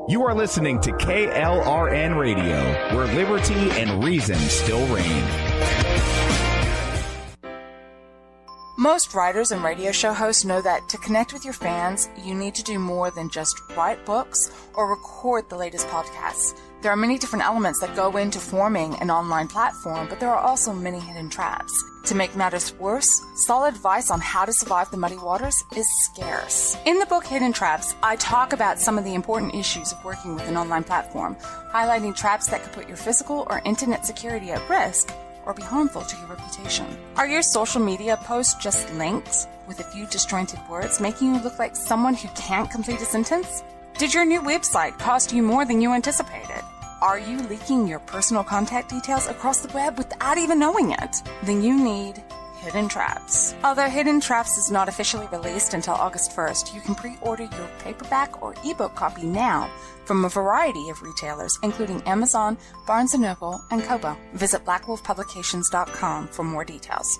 You are listening to KLRN Radio, where liberty and reason still reign. Most writers and radio show hosts know that to connect with your fans, you need to do more than just write books or record the latest podcasts. There are many different elements that go into forming an online platform, but there are also many hidden traps. To make matters worse, solid advice on how to survive the muddy waters is scarce. In the book Hidden Traps, I talk about some of the important issues of working with an online platform, highlighting traps that could put your physical or internet security at risk or be harmful to your reputation. Are your social media posts just links with a few disjointed words, making you look like someone who can't complete a sentence? Did your new website cost you more than you anticipated? Are you leaking your personal contact details across the web without even knowing it? Then you need Hidden Traps. Although Hidden Traps is not officially released until August 1st, you can pre-order your paperback or ebook copy now from a variety of retailers, including Amazon, Barnes & Noble, and Kobo. Visit blackwolfpublications.com for more details.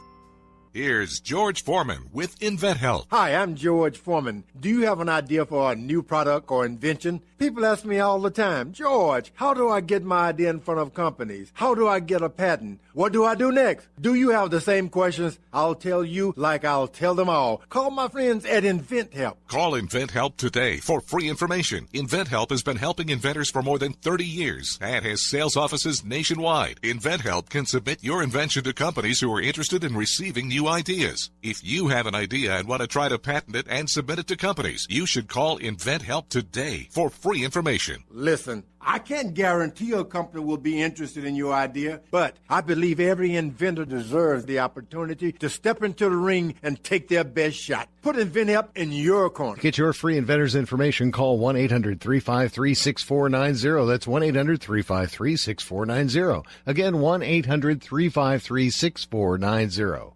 Here's George Foreman with InventHelp. Hi, I'm George Foreman. Do you have an idea for a new product or invention? People ask me all the time, George, how do I get my idea in front of companies? How do I get a patent? What do I do next? Do you have the same questions? I'll tell you like I'll tell them all. Call my friends at InventHelp. Call InventHelp today for free information. InventHelp has been helping inventors for more than 30 years and has sales offices nationwide. InventHelp can submit your invention to companies who are interested in receiving new ideas. If you have an idea and want to try to patent it and submit it to companies, you should call InventHelp today for free information. Listen, I can't guarantee a company will be interested in your idea, but I believe every inventor deserves the opportunity to step into the ring and take their best shot. Put InventHelp in your corner. To get your free inventor's information, call 1-800-353-6490. That's 1-800-353-6490. Again, 1-800-353-6490.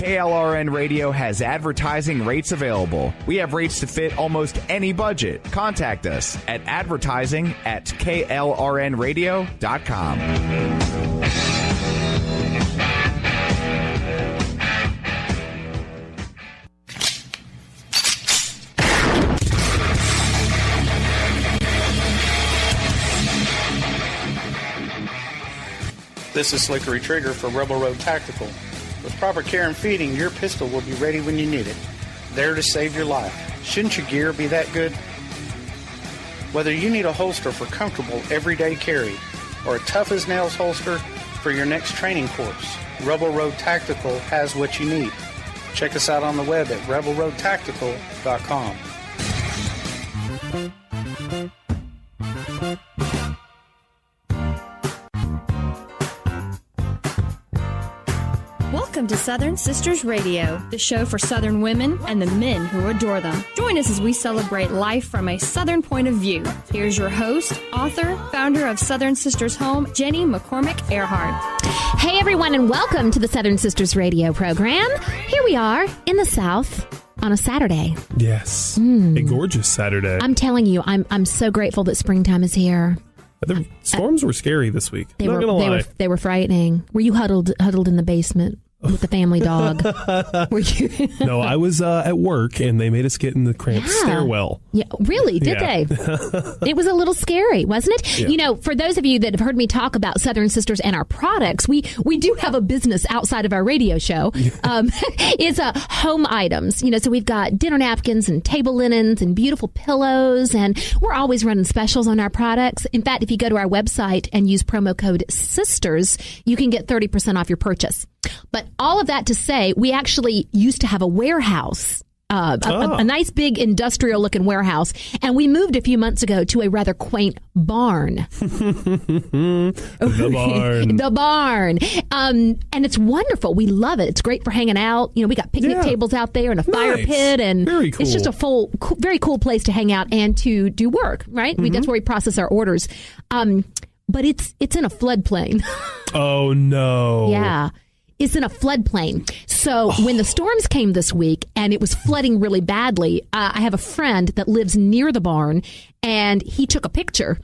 KLRN Radio has advertising rates available. We have rates to fit almost any budget. Contact us at advertising@klrnradio.com. This is Slickery Trigger for Rebel Road Tactical. With proper care and feeding, your pistol will be ready when you need it, there to save your life. Shouldn't your gear be that good? Whether you need a holster for comfortable everyday carry or a tough-as-nails holster for your next training course, Rebel Road Tactical has what you need. Check us out on the web at rebelroadtactical.com. Welcome to Southern Sisters Radio, the show for Southern women and the men who adore them. Join us as we celebrate life from a Southern point of view. Here's your host, author, founder of Southern Sisters Home, Jenny McCormick Earhart. Hey everyone, and welcome to the Southern Sisters Radio program. Here we are in the South on a Saturday. Yes, a gorgeous Saturday. I'm telling you, I'm so grateful that springtime is here. The storms were scary this week. They were frightening. Were you huddled in the basement with the family dog? Were you? No, I was at work, and they made us get in the cramped stairwell. Yeah, really? Did they? It was a little scary, wasn't it? Yeah. You know, for those of you that have heard me talk about Southern Sisters and our products, we do have a business outside of our radio show. It's home items. You know, so we've got dinner napkins and table linens and beautiful pillows, and we're always running specials on our products. In fact, if you go to our website and use promo code SISTERS, you can get 30% off your purchase. But all of that to say, we actually used to have a warehouse, a nice big industrial looking warehouse. And we moved a few months ago to a rather quaint barn. The barn. And it's wonderful. We love it. It's great for hanging out. You know, we got picnic tables out there and a fire pit. And very cool. It's just a very cool place to hang out and to do work, right? Mm-hmm. That's where we process our orders. But it's in a floodplain. Oh, no. Yeah. It's in a floodplain. So when the storms came this week and it was flooding really badly, I have a friend that lives near the barn, and he took a picture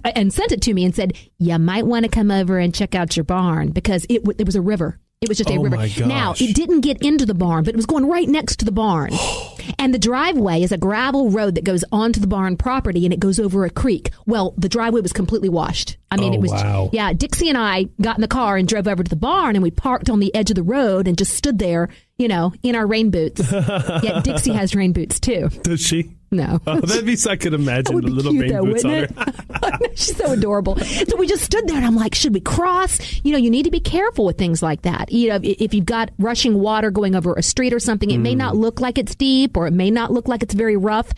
and sent it to me and said, you might want to come over and check out your barn, because it was a river. It was just a river. My gosh. Now, it didn't get into the barn, but it was going right next to the barn. And the driveway is a gravel road that goes onto the barn property, and it goes over a creek. Well, the driveway was completely washed. I mean, it was, wow. Yeah, Dixie and I got in the car and drove over to the barn, and we parked on the edge of the road and just stood there, you know, in our rain boots. Yeah, Dixie has rain boots too. Does she? No. Oh, that'd be, I could imagine the little cute, rain though, boots on her. She's so adorable. So we just stood there, and I'm like, should we cross? You know, you need to be careful with things like that. You know, if you've got rushing water going over a street or something, it may not look like it's deep, or it may not look like it's very rough.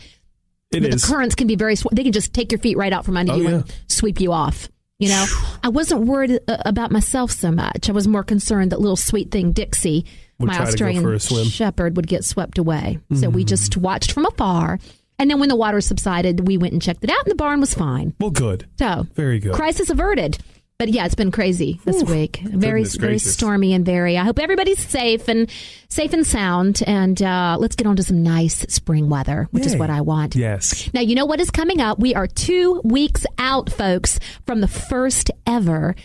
But the currents can be they can just take your feet right out from under you and sweep you off. You know, I wasn't worried about myself so much. I was more concerned that little sweet thing Dixie, my Australian shepherd, would get swept away. So we just watched from afar. And then when the water subsided, we went and checked it out, and the barn was fine. Well, good. So, very good. Crisis averted. But yeah, it's been crazy this week. Very stormy and I hope everybody's safe and sound. And let's get on to some nice spring weather, which is what I want. Yes. Now, you know what is coming up? We are 2 weeks out, folks, from the first ever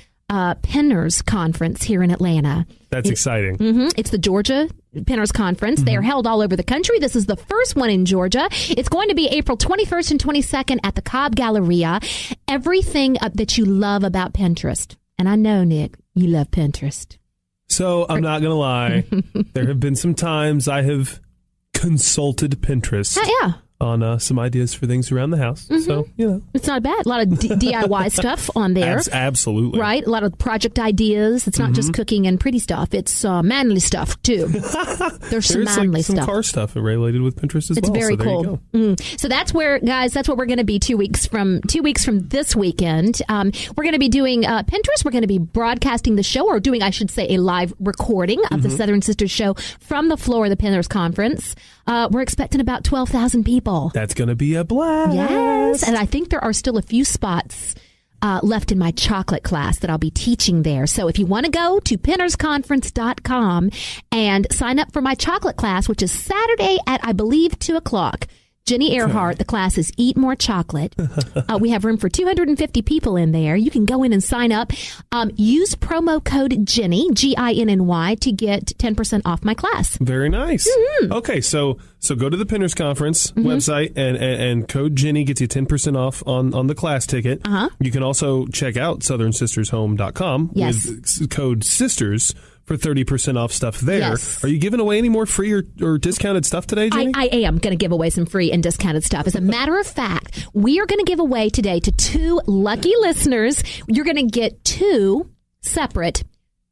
Pinners Conference here in Atlanta. That's exciting. It's the Georgia Pinners Conference. They are held all over the country. This is the first one in Georgia. It's going to be April 21st and 22nd at the Cobb Galleria. Everything that you love about Pinterest. And I know, Nick, you love Pinterest. So I'm not going to lie. There have been some times I have consulted Pinterest. On some ideas for things around the house. So, you know. It's not bad. A lot of DIY stuff on there. Absolutely. Right? A lot of project ideas. It's not just cooking and pretty stuff. It's manly stuff, too. There's some manly stuff. Some car stuff related with Pinterest as it's well. It's very cool. So that's where, guys, that's what we're going to be 2 weeks from this weekend. We're going to be doing Pinterest. We're going to be broadcasting the show, or doing, I should say, a live recording of the Southern Sisters show from the floor of the Pinners Conference. We're expecting about 12,000 people. That's going to be a blast. Yes. And I think there are still a few spots left in my chocolate class that I'll be teaching there. So if you want to go to pinnersconference.com and sign up for my chocolate class, which is Saturday at, I believe, 2 o'clock. Jenny Earhart, the class is Eat More Chocolate. We have room for 250 people in there. You can go in and sign up. Use promo code Jenny, Ginny, to get 10% off my class. Very nice. Okay, so go to the Pinners Conference website, and code Jenny gets you 10% off on the class ticket. You can also check out SouthernSistersHome.com with code SISTERS for 30% off stuff there. Yes. Are you giving away any more free or discounted stuff today, Jenny? I am going to give away some free and discounted stuff. As a matter of fact, we are going to give away today to 2 lucky listeners. You're going to get 2 separate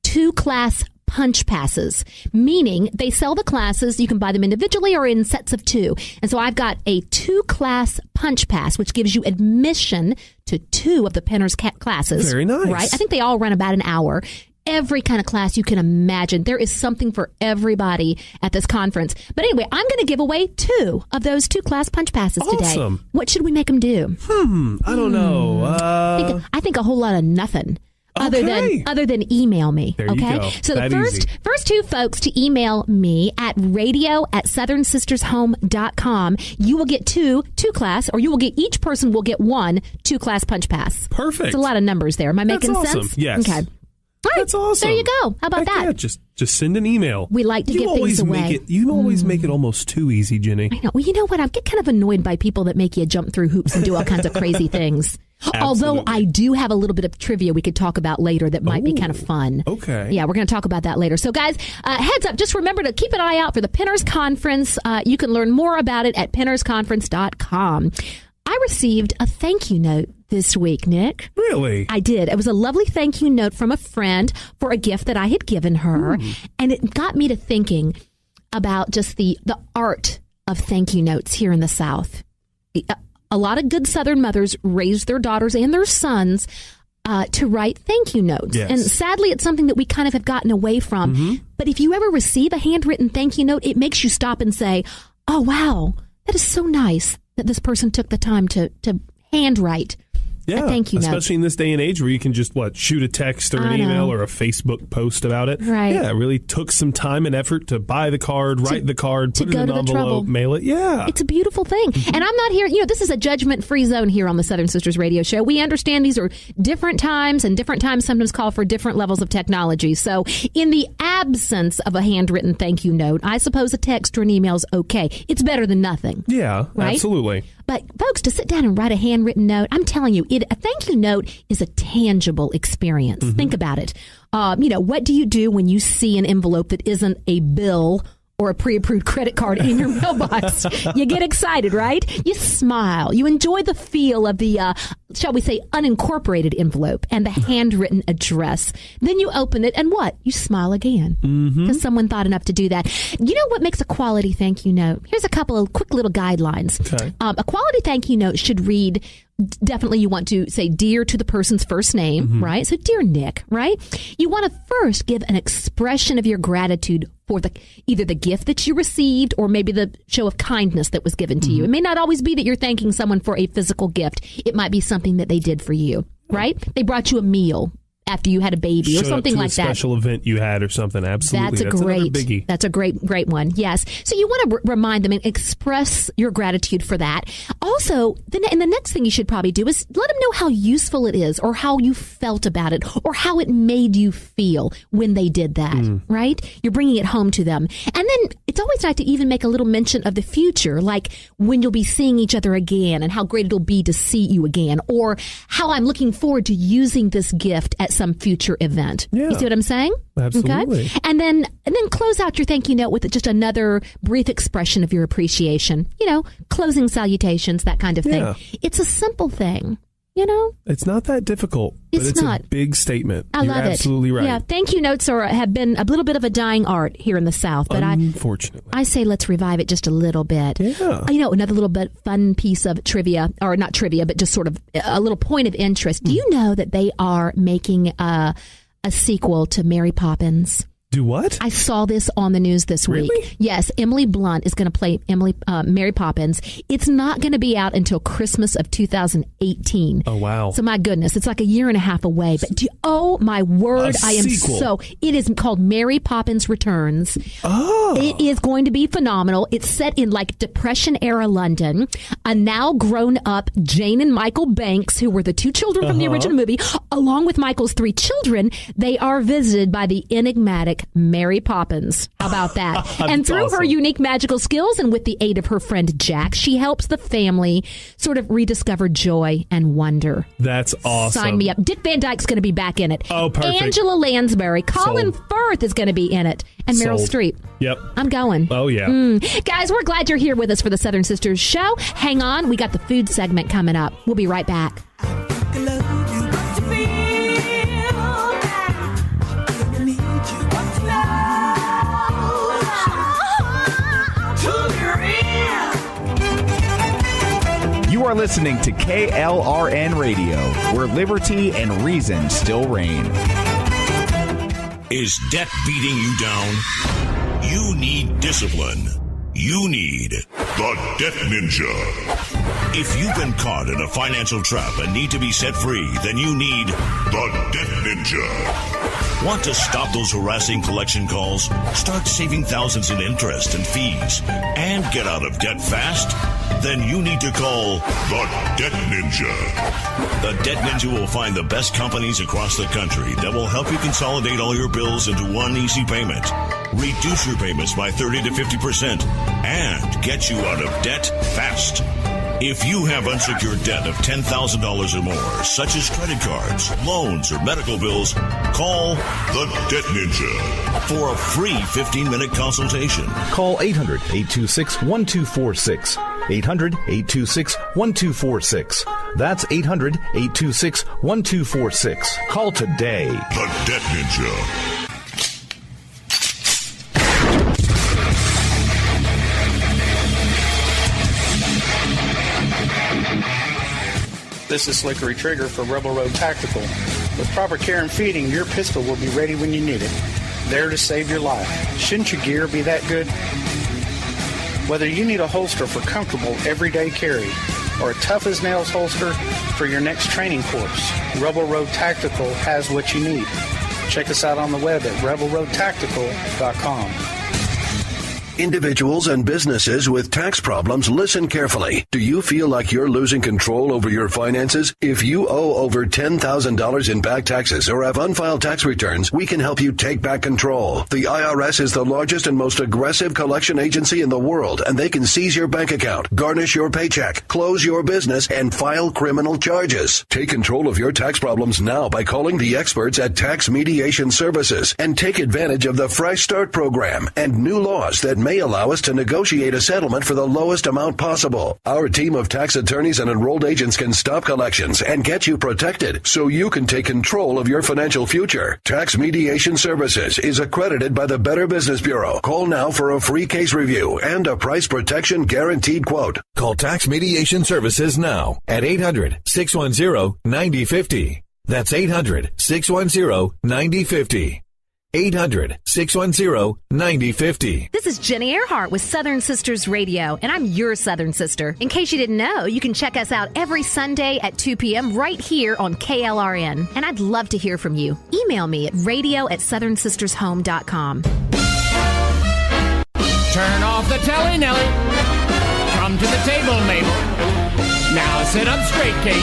2-class punch passes, meaning they sell the classes. You can buy them individually or in sets of 2. And so I've got a 2-class punch pass, which gives you admission to 2 of the Pinners classes. Very nice. Right? I think they all run about an hour. Every kind of class you can imagine. There is something for everybody at this conference. But anyway, I'm going to give away 2 of those 2-class punch passes today. What should we make them do? I don't know. I think a whole lot of nothing. Other than email me. There you go. So the first 2 folks to email me at radio@southernsistershome.com, you will get 2 class, or each person will get 1 2-class punch pass. Perfect. It's a lot of numbers there. Am I making sense? Yes. Okay. All right, that's awesome. There you go. How about that? Yeah, just send an email. We like to give things away. You always make it almost too easy, Jenny. I know. Well, you know what? I get kind of annoyed by people that make you jump through hoops and do all kinds of crazy things. Although I do have a little bit of trivia we could talk about later that might be kind of fun. Okay. Yeah, we're going to talk about that later. So, guys, heads up. Just remember to keep an eye out for the Pinners Conference. You can learn more about it at pinnersconference.com. I received a thank you note this week, Nick. Really? I did. It was a lovely thank you note from a friend for a gift that I had given her. And it got me to thinking about just the art of thank you notes here in the South. A lot of good Southern mothers raise their daughters and their sons to write thank you notes. Yes. And sadly, it's something that we kind of have gotten away from. But if you ever receive a handwritten thank you note, it makes you stop and say, oh, wow, that is so nice that this person took the time to handwrite a thank you note. Especially in this day and age where you can just, shoot a text or an email or a Facebook post about it. Right. Yeah, it really took some time and effort to buy the card, write the card, put it in an envelope, mail it. Yeah. It's a beautiful thing. And I'm not here, this is a judgment-free zone here on the Southern Sisters Radio Show. We understand these are different times, and different times sometimes call for different levels of technology. So in the absence of a handwritten thank you note, I suppose a text or an email is okay. It's better than nothing. Yeah, right? Absolutely. But folks, to sit down and write a handwritten note, I'm telling you, a thank you note is a tangible experience. Mm-hmm. Think about it. What do you do when you see an envelope that isn't a bill or a pre-approved credit card in your mailbox? You get excited, right? You smile. You enjoy the feel of the, shall we say, unincorporated envelope and the handwritten address. Then you open it and what? You smile again because someone thought enough to do that. You know what makes a quality thank you note? Here's a couple of quick little guidelines. Okay. A quality thank you note should read, definitely you want to say dear to the person's first name, right? So dear Nick, right? You want to first give an expression of your gratitude for either the gift that you received or maybe the show of kindness that was given to you. It may not always be that you're thanking someone for a physical gift. It might be something that they did for you, right? They brought you a meal after you had a baby or something like that. A special event you had or something. Absolutely. That's another biggie. That's a great one. Yes. So you want to remind them and express your gratitude for that. Also, and the next thing you should probably do is let them know how useful it is or how you felt about it or how it made you feel when they did that, right? You're bringing it home to them. And then it's always nice to even make a little mention of the future, like when you'll be seeing each other again and how great it'll be to see you again, or how I'm looking forward to using this gift at some future event. Yeah. You see what I'm saying? Absolutely. Okay? And then close out your thank you note with just another brief expression of your appreciation. Closing salutations, that kind of thing. Yeah. It's a simple thing. It's not that difficult, but it's not. a big statement. I love it. You're absolutely right. Yeah, thank you notes have been a little bit of a dying art here in the South, but unfortunately, I say let's revive it just a little bit. Yeah. Another little bit fun piece of trivia, or not trivia, but just sort of a little point of interest. Do you know that they are making a sequel to Mary Poppins? Do what? I saw this on the news this week. Really? Yes, Emily Blunt is going to play Mary Poppins. It's not going to be out until Christmas of 2018. Oh, wow. So my goodness, it's like a year and a half away. But oh my word, I am sequel. it is called Mary Poppins Returns. Oh. It is going to be phenomenal. It's set in like Depression era London. A now grown up Jane and Michael Banks, who were the two children from the original movie, along with Michael's three children, they are visited by the enigmatic Mary Poppins. How about that? And through her unique magical skills and with the aid of her friend Jack, she helps the family sort of rediscover joy and wonder. That's awesome. Sign me up. Dick Van Dyke's going to be back in it. Oh, perfect. Angela Lansbury. Colin Firth is going to be in it. And Meryl Streep. Yep. I'm going. Oh, yeah. Guys, we're glad you're here with us for the Southern Sisters show. Hang on. We got the food segment coming up. We'll be right back. You are listening to KLRN Radio, where liberty and reason still reign. Is debt beating you down? You need discipline. You need the Debt Ninja. If you've been caught in a financial trap and need to be set free, then you need the Debt Ninja. Want to stop those harassing collection calls, start saving thousands in interest and fees, and get out of debt fast? Then you need to call the Debt Ninja. The Debt Ninja will find the best companies across the country that will help you consolidate all your bills into one easy payment, reduce your payments by 30 to 50%, and get you out of debt fast. If you have unsecured debt of $10,000 or more, such as credit cards, loans, or medical bills, call the Debt Ninja for a free 15-minute consultation. Call 800-826-1246. 800-826-1246. That's 800-826-1246. Call today. The Debt Ninja. This is Slickery Trigger for Rebel Road Tactical. With proper care and feeding, your pistol will be ready when you need it. There to save your life. Shouldn't your gear be that good? Whether you need a holster for comfortable everyday carry or a tough-as-nails holster for your next training course, Rebel Road Tactical has what you need. Check us out on the web at rebelroadtactical.com. Individuals and businesses with tax problems, listen carefully. Do you feel like you're losing control over your finances? If you owe over $10,000 in back taxes or have unfiled tax returns, we can help you take back control. The IRS is the largest and most aggressive collection agency in the world, and they can seize your bank account, garnish your paycheck, close your business, and file criminal charges. Take control of your tax problems now by calling the experts at Tax Mediation Services and take advantage of the Fresh Start program and new laws that may allow us to negotiate a settlement for the lowest amount possible. Our team of tax attorneys and enrolled agents can stop collections and get you protected so you can take control of your financial future. Tax Mediation Services is accredited by the Better Business Bureau. Call now for a free case review and a price protection guaranteed quote. Call Tax Mediation Services now at 800-610-9050. That's 800-610-9050. 800-610-9050. This is Jenny Earhart with Southern Sisters Radio, and I'm your Southern Sister. In case you didn't know, you can check us out every Sunday at 2 p.m. right here on KLRN. And I'd love to hear from you. Email me at radio@southernsistershome.com. Turn off the telly, Nelly. Come to the table, Mabel. Now sit up straight, Kate.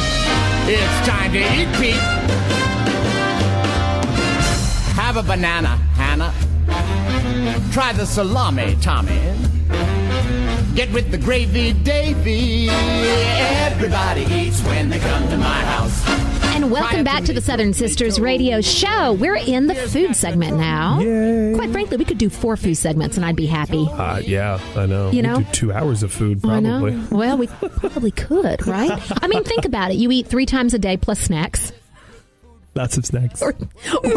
It's time to eat, Pete. Have a banana, Hannah. Try the salami, Tommy. Get with the gravy, Davy. Everybody eats when they come to my house. And welcome back to the Southern Sisters Radio Show. We're in the food segment now. Yay. Quite frankly, we could do 4 food segments and I'd be happy. Yeah, I know. You know? We do 2 hours of food, probably. I know. Well, we probably could, right? I mean, think about it. You eat 3 times a day plus snacks. Lots of snacks. Or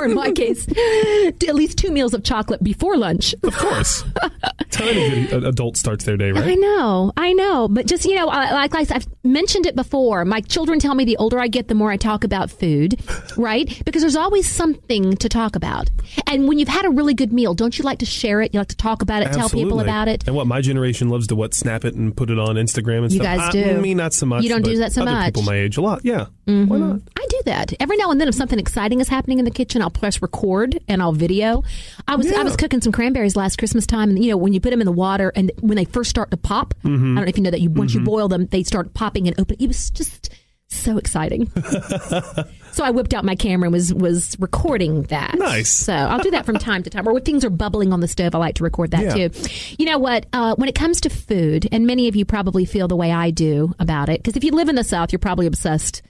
in my case, at least 2 meals of chocolate before lunch. Of course. Tiny good adult starts their day, right? I know. But just, like I've mentioned it before, my children tell me the older I get, the more I talk about food, right? Because there's always something to talk about. And when you've had a really good meal, don't you like to share it? You like to talk about it, Absolutely. Tell people about it? And what my generation loves to snap it and put it on Instagram and you stuff. You guys do. Me, not so much. You don't do that so other much. People my age, a lot, yeah. Mm-hmm. Why not? I do that. Every now and then if something exciting is happening in the kitchen, I'll press record and I'll video. I was cooking some cranberries last Christmas time, and when you put them in the water and when they first start to pop, I don't know if you know that once you boil them, they start popping and opening. It was just so exciting. So I whipped out my camera and was recording that. Nice. So I'll do that from time to time. Or when things are bubbling on the stove, I like to record that too. You know what? When it comes to food, and many of you probably feel the way I do about it, because if you live in the South, you're probably obsessed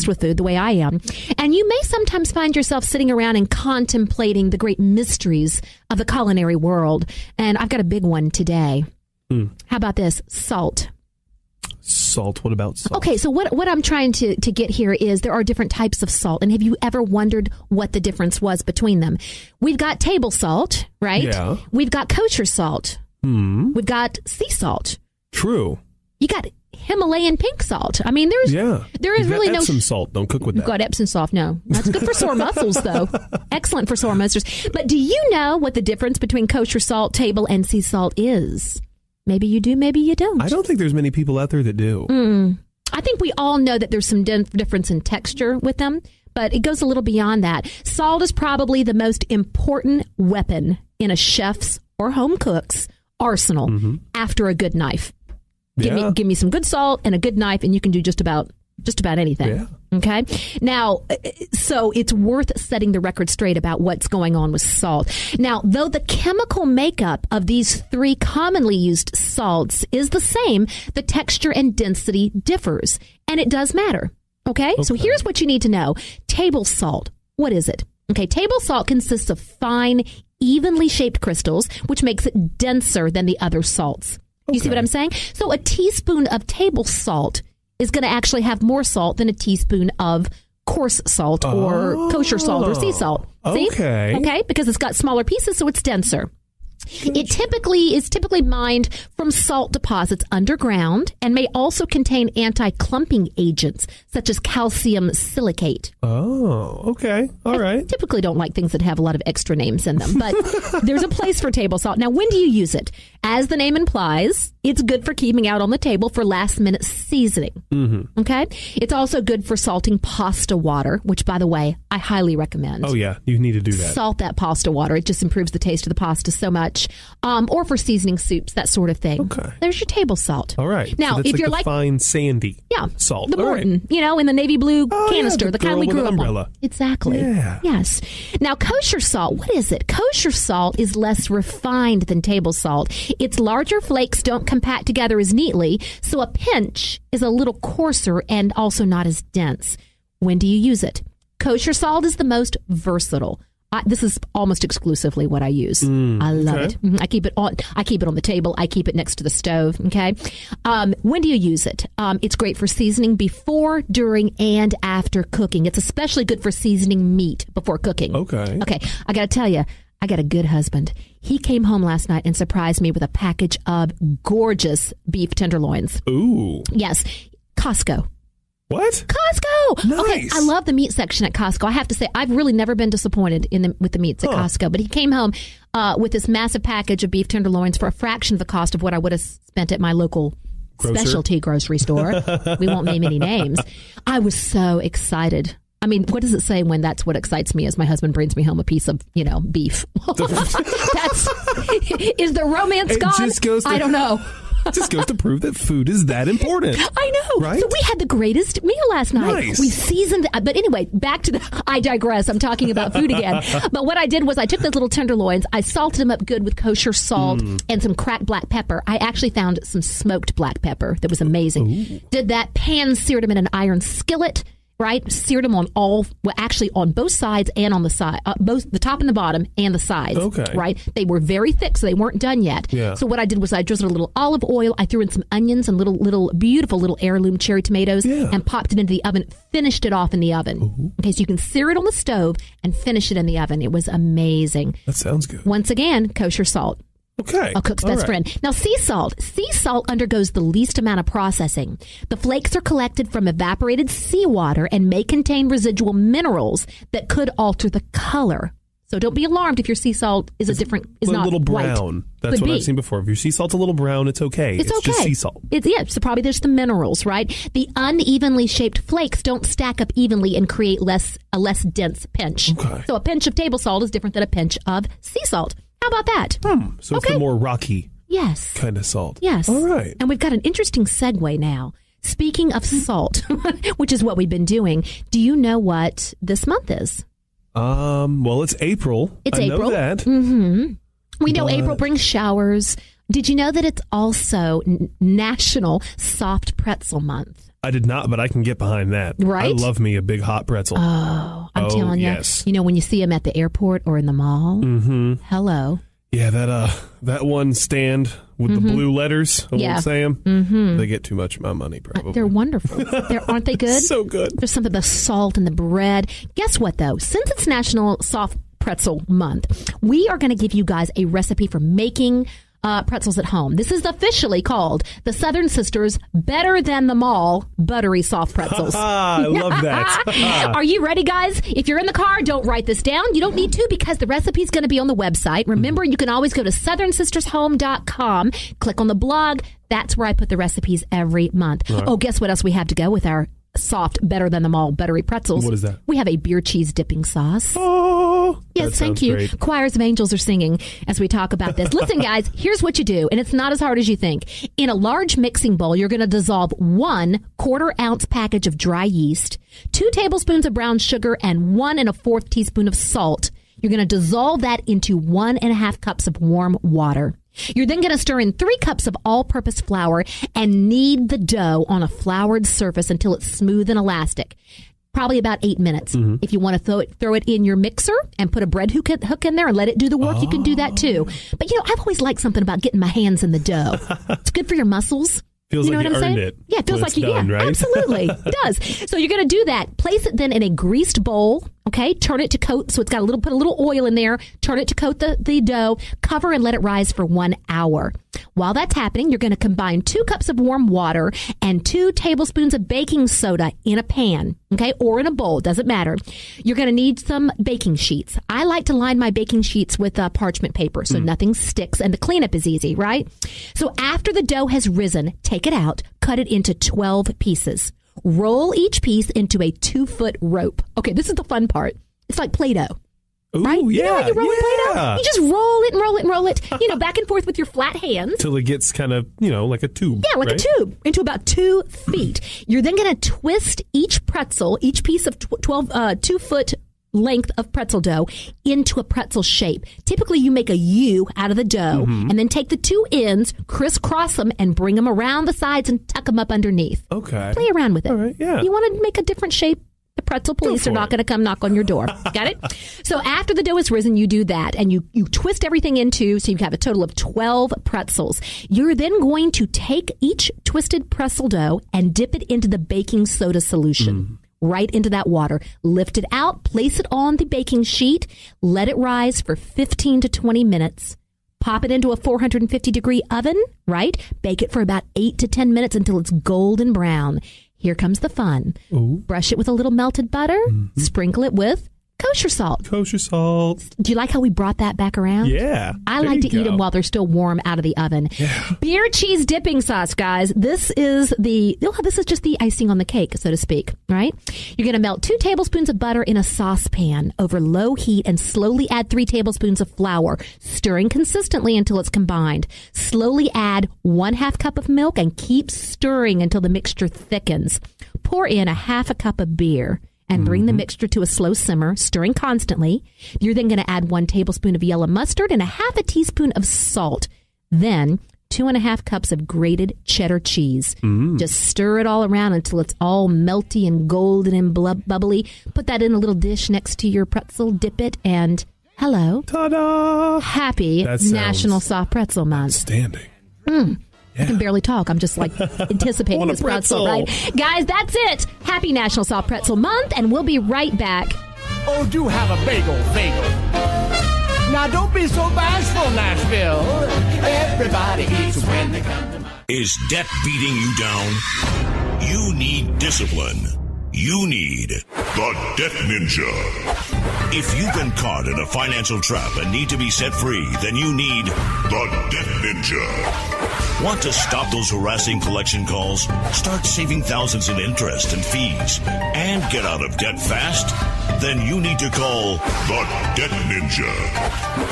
with food the way I am. And you may sometimes find yourself sitting around and contemplating the great mysteries of the culinary world. And I've got a big one today. How about this? Salt. Salt? What about salt? Okay, so what I'm trying to get here is there are different types of salt. And have you ever wondered what the difference was between them? We've got table salt, right? Yeah. We've got kosher salt. We've got sea salt. True. You got Himalayan pink salt. I mean, there is really no Epsom salt. Don't cook with that. You've got Epsom salt. No, that's good for sore muscles, though. Excellent for sore muscles. But do you know what the difference between kosher salt, table, and sea salt is? Maybe you do. Maybe you don't. I don't think there's many people out there that do. I think we all know that there's some difference in texture with them, but it goes a little beyond that. Salt is probably the most important weapon in a chef's or home cook's arsenal after a good knife. Give me some good salt and a good knife, and you can do just about anything. Yeah. Okay. Now, so it's worth setting the record straight about what's going on with salt. Now, though the chemical makeup of these 3 commonly used salts is the same, the texture and density differs, and it does matter. Okay. So here's what you need to know. Table salt. What is it? Okay. Table salt consists of fine, evenly shaped crystals, which makes it denser than the other salts. You see what I'm saying? So a teaspoon of table salt is going to actually have more salt than a teaspoon of coarse salt or kosher salt or sea salt. See? Okay, because it's got smaller pieces, so it's denser. It is typically mined from salt deposits underground and may also contain anti-clumping agents such as calcium silicate. Oh, okay. All right. I typically don't like things that have a lot of extra names in them, but there's a place for table salt. Now, when do you use it? As the name implies, it's good for keeping out on the table for last-minute seasoning. Mm-hmm. Okay? It's also good for salting pasta water, which, by the way, I highly recommend. Oh, yeah. You need to do that. Salt that pasta water. It just improves the taste of the pasta so much. Or for seasoning soups, that sort of thing. Okay. There's your table salt. All right. Now, so that's if you're like fine sandy salt. The All Morton, right. in the navy blue canister, the the kind we girl with grew an up umbrella. on. Exactly. Yeah. Yes. Now, kosher salt, what is it? Kosher salt is less refined than table salt. Its larger flakes don't compact together as neatly, so a pinch is a little coarser and also not as dense. When do you use it? Kosher salt is the most versatile. This is almost exclusively what I use. I love it. I keep it on the table. I keep it next to the stove. Okay. When do you use it? It's great for seasoning before, during, and after cooking. It's especially good for seasoning meat before cooking. Okay. Okay. I got to tell you, I got a good husband. He came home last night and surprised me with a package of gorgeous beef tenderloins. Ooh. Yes. Costco. What? Costco. Nice. Okay, I love the meat section at Costco. I have to say, I've really never been disappointed with the meats at Costco. But he came home with this massive package of beef tenderloins for a fraction of the cost of what I would have spent at my local specialty grocery store. We won't name any names. I was so excited. I mean, what does it say when that's what excites me as my husband brings me home a piece of, beef? Is the romance gone? I don't know. It just goes to prove that food is that important. I know. Right? So we had the greatest meal last night. Nice. We seasoned. But anyway, back to I digress. I'm talking about food again. But what I did was I took those little tenderloins. I salted them up good with kosher salt and some cracked black pepper. I actually found some smoked black pepper that was amazing. Ooh. Did that, pan-seared them in an iron skillet. Right? Seared them on on both sides and on the side, both the top and the bottom and the sides. Okay. Right? They were very thick, so they weren't done yet. Yeah. So what I did was I drizzled a little olive oil. I threw in some onions and beautiful little heirloom cherry tomatoes and popped it into the oven. Finished it off in the oven. Ooh. Okay, so you can sear it on the stove and finish it in the oven. It was amazing. That sounds good. Once again, kosher salt. Okay. A cook's best friend. Now, sea salt. Sea salt undergoes the least amount of processing. The flakes are collected from evaporated seawater and may contain residual minerals that could alter the color. So don't be alarmed if your sea salt is not a little brown. White. That's Could what be. I've seen before. If your sea salt's a little brown, it's okay. It's okay. just sea salt. So probably there's the minerals, right? The unevenly shaped flakes don't stack up evenly and create a less dense pinch. Okay. So a pinch of table salt is different than a pinch of sea salt. How about that? So it's the more rocky kind of salt. Yes. All right. And we've got an interesting segue now. Speaking of salt, which is what we've been doing, do you know what this month is? Well, it's April. It's I April. know that. Mm-hmm. We know April brings showers. Did you know that it's also National Soft Pretzel Month? I did not, but I can get behind that. Right? I love me a big hot pretzel. Oh, I'm telling you. Yes. When you see them at the airport or in the mall. Mm-hmm. Hello. Yeah, that one stand with the blue letters, I won't say them. They get too much of my money, probably. They're wonderful. Aren't they good? So good. There's something about the salt and the bread. Guess what, though? Since it's National Soft Pretzel Month, we are going to give you guys a recipe for making pretzels at home. This is officially called the Southern Sisters Better Than the Mall Buttery Soft Pretzels. I love that. Are you ready, guys? If you're in the car, don't write this down. You don't need to because the recipe is going to be on the website. Remember, you can always go to southernsistershome.com, click on the blog. That's where I put the recipes every month. Right. Oh, guess what else we have to go with our soft, better than the mall buttery pretzels? What is that? We have a beer cheese dipping sauce. Oh, yes, thank you. Great. Choirs of angels are singing as we talk about this. Listen, guys, here's what you do, and it's not as hard as you think. In a large mixing bowl, you're going to dissolve 1 1/4-ounce package of dry yeast, 2 tablespoons of brown sugar, and 1 1/4 teaspoon of salt. You're going to dissolve that into 1 1/2 cups of warm water. You're then going to stir in 3 cups of all-purpose flour and knead the dough on a floured surface until it's smooth and elastic. Probably about 8 minutes. If you want to throw it in your mixer and put a bread hook in there and let it do the work, you can do that too. But, I've always liked something about getting my hands in the dough. It's good for your muscles. Feels you know like what you I'm earned saying? it. Yeah, it feels like you done, right? Absolutely. It does. So you're going to do that. Place it then in a greased bowl Okay, turn it to coat, so it's got put a little oil in there, turn it to coat the dough, cover and let it rise for 1 hour. While that's happening, you're going to combine 2 cups of warm water and 2 tablespoons of baking soda in a pan, okay, or in a bowl, doesn't matter. You're going to need some baking sheets. I like to line my baking sheets with parchment paper so nothing sticks and the cleanup is easy, right? So after the dough has risen, take it out, cut it into 12 pieces. Roll each piece into a 2-foot rope. Okay, this is the fun part. It's like Play-Doh. Ooh, right? Yeah, you know how you roll Play-Doh? You just roll it and roll it and roll it, back and forth with your flat hands. Till it gets kind of, like a tube. Yeah, like right? a tube, into about 2 feet. You're then going to twist each pretzel, each piece of 2-foot length of pretzel dough into a pretzel shape. Typically, you make a U out of the dough and then take the 2 ends, crisscross them, and bring them around the sides and tuck them up underneath. Okay. Play around with it. All right, yeah. You want to make a different shape? The pretzel police are not going to come knock on your door. Got it? So after the dough is risen, you do that, and you twist everything into, so you have a total of 12 pretzels. You're then going to take each twisted pretzel dough and dip it into the baking soda solution. Right into that water. Lift it out, place it on the baking sheet, let it rise for 15 to 20 minutes. Pop it into a 450-degree oven, right? Bake it for about 8 to 10 minutes until it's golden brown. Here comes the fun. Ooh. Brush it with a little melted butter. Sprinkle it with kosher salt. Kosher salt. Do you like how we brought that back around? Yeah. I like to eat them while they're still warm out of the oven. Yeah. Beer cheese dipping sauce, guys. This is just the icing on the cake, so to speak, right? You're going to melt 2 tablespoons of butter in a saucepan over low heat and slowly add 3 tablespoons of flour, stirring consistently until it's combined. Slowly add 1/2 cup of milk and keep stirring until the mixture thickens. Pour in a 1/2 cup of beer and bring the mixture to a slow simmer, stirring constantly. You're then going to add 1 tablespoon of yellow mustard and a 1/2 teaspoon of salt. Then 2.5 cups of grated cheddar cheese. Just stir it all around until it's all melty and golden and bubbly. Put that in a little dish next to your pretzel, dip it, and hello. Ta-da! Happy National Soft Pretzel Month. Outstanding. I can barely talk. I'm just anticipating this pretzel, right? Guys, that's it. Happy National Soft Pretzel Month, and we'll be right back. Oh, do have a bagel. Now, don't be so bashful, Nashville. Everybody eats when they come to mind. Is debt beating you down? You need discipline. You need the Debt Ninja. If you've been caught in a financial trap and need to be set free, then you need the Debt Ninja. Want to stop those harassing collection calls? Start saving thousands in interest and fees and get out of debt fast? Then you need to call the Debt Ninja.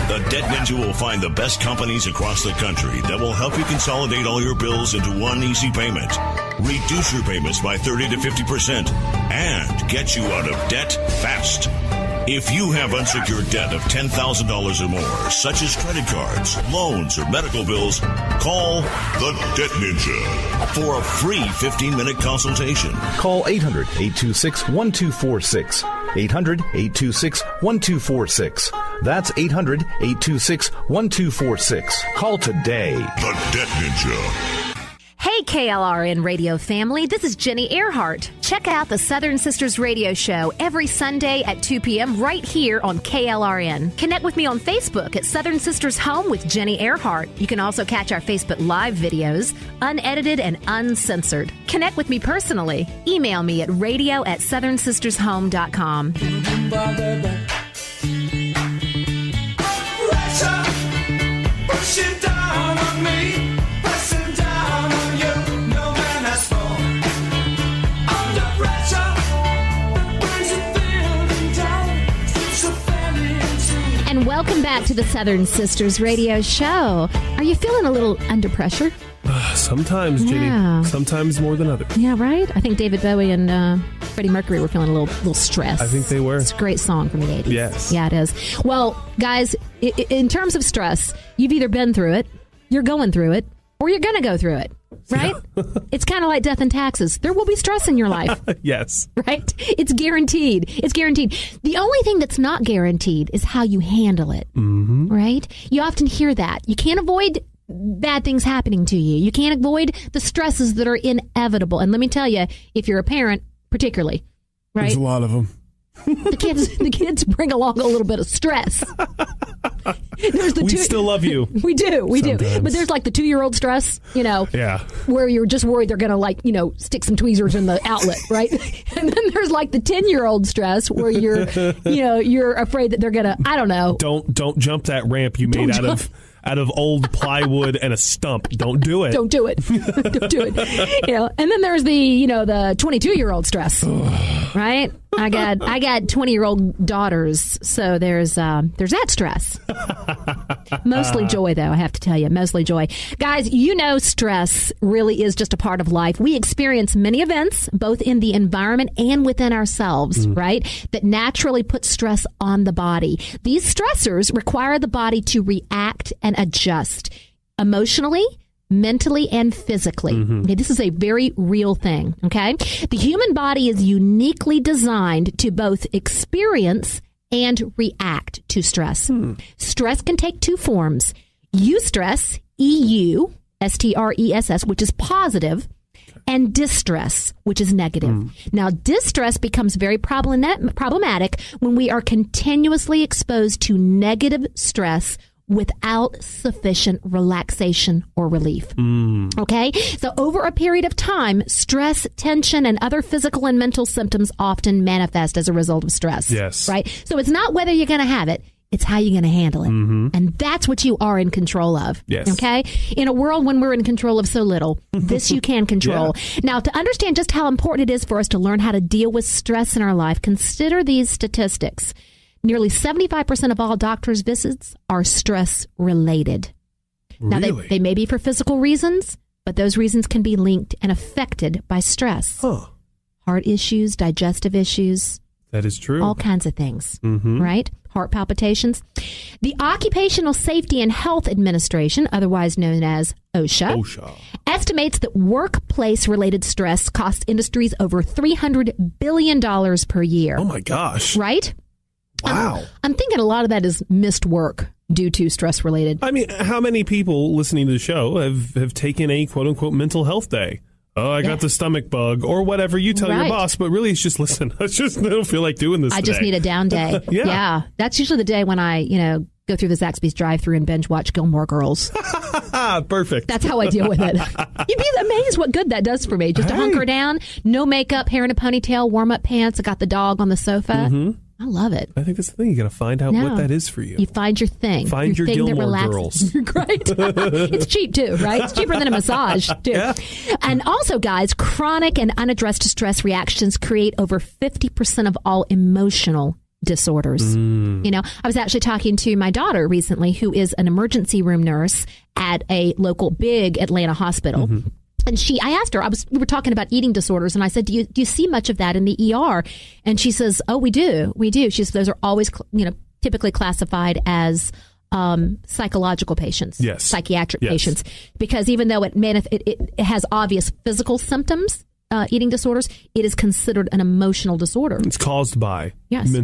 The Debt Ninja will find the best companies across the country that will help you consolidate all your bills into one easy payment, reduce your payments by 30 to 50%, and get you out of debt fast. If you have unsecured debt of $10,000 or more, such as credit cards, loans, or medical bills, call the Debt Ninja for a free 15-minute consultation. Call 800-826-1246. 800-826-1246. That's 800-826-1246. Call today. The Debt Ninja. Hey, KLRN radio family, this is Jenny Earhart. Check out the Southern Sisters radio show every Sunday at 2 p.m. right here on KLRN. Connect with me on Facebook at Southern Sisters Home with Jenny Earhart. You can also catch our Facebook Live videos, unedited and uncensored. Connect with me personally. Email me at radio@southernsistershome.com. And welcome back to the Southern Sisters radio show. Are you feeling a little under pressure? Sometimes, Jenny. Yeah. Sometimes more than others. Yeah, right? I think David Bowie and Freddie Mercury were feeling a little stressed. I think they were. It's a great song from the 80s. Yes. Yeah, it is. Well, guys, in terms of stress, you've either been through it, you're going through it, or you're going to go through it, right? It's kind of like death and taxes. There will be stress in your life. Yes. Right? It's guaranteed. It's guaranteed. The only thing that's not guaranteed is how you handle it, right? You often hear that. You can't avoid bad things happening to you. You can't avoid the stresses that are inevitable. And let me tell you, if you're a parent, particularly, right? There's a lot of them. The kids bring along a little bit of stress. We still love you. We do. Sometimes. But there's like the 2-year-old stress, Yeah. where you're just worried they're going to stick some tweezers in the outlet, right? And then there's like the 10-year-old stress where you're afraid that they're going to, I don't know. Don't jump that ramp you made out of old plywood and a stump. Don't do it. Don't do it. Don't do it. And then there's the 22-year-old stress, right? I got 20-year-old daughters, so there's that stress. Mostly joy, though, I have to tell you. Mostly joy. Guys, stress really is just a part of life. We experience many events, both in the environment and within ourselves, right, that naturally put stress on the body. These stressors require the body to react and adjust emotionally, mentally, and physically. Okay, this is a very real thing, okay? The human body is uniquely designed to both experience and react to stress. Stress can take two forms. Eustress, E-U-S-T-R-E-S-S, which is positive, and distress, which is negative. Now, distress becomes very problematic when we are continuously exposed to negative stress without sufficient relaxation or relief. Okay? So over a period of time, stress, tension, and other physical and mental symptoms often manifest as a result of stress. Yes. Right? So it's not whether you're going to have it, it's how you're going to handle it. And that's what you are in control of. Yes. Okay? In a world when we're in control of so little, this you can control. Now, to understand just how important it is for us to learn how to deal with stress in our life, consider these statistics. Nearly 75% of all doctors' visits are stress-related. Now, they may be for physical reasons, but those reasons can be linked and affected by stress. Heart issues, digestive issues. That is true. All kinds of things, right? Heart palpitations. The Occupational Safety and Health Administration, otherwise known as OSHA, estimates that workplace-related stress costs industries over $300 billion per year. Oh, my gosh. Right? Wow. I'm thinking a lot of that is missed work due to stress related. I mean, how many people listening to the show have taken a quote unquote mental health day? Oh, I got the stomach bug or whatever you tell your boss. But really, it's just, listen, I don't feel like doing this I just need a down day. Yeah. That's usually the day when I, go through the Zaxby's drive-thru and binge watch Gilmore Girls. Perfect. That's how I deal with it. You'd be amazed what good that does for me. Just to hunker down, no makeup, hair in a ponytail, warm-up pants. I got the dog on the sofa. I love it. I think that's the thing. You got to find out what that is for you. You find your thing. Find your thing Gilmore that Girls. Great. It's cheap too, right? It's cheaper than a massage too. Yeah. And also, guys, chronic and unaddressed stress reactions create over 50% of all emotional disorders. I was actually talking to my daughter recently, who is an emergency room nurse at a local big Atlanta hospital. And I asked her, we were talking about eating disorders, and I said, do you see much of that in the ER? And she says, oh, we do. She says, those are always, typically classified as psychological patients, psychiatric patients, because even though it has obvious physical symptoms, eating disorders, it is considered an emotional disorder. It's caused by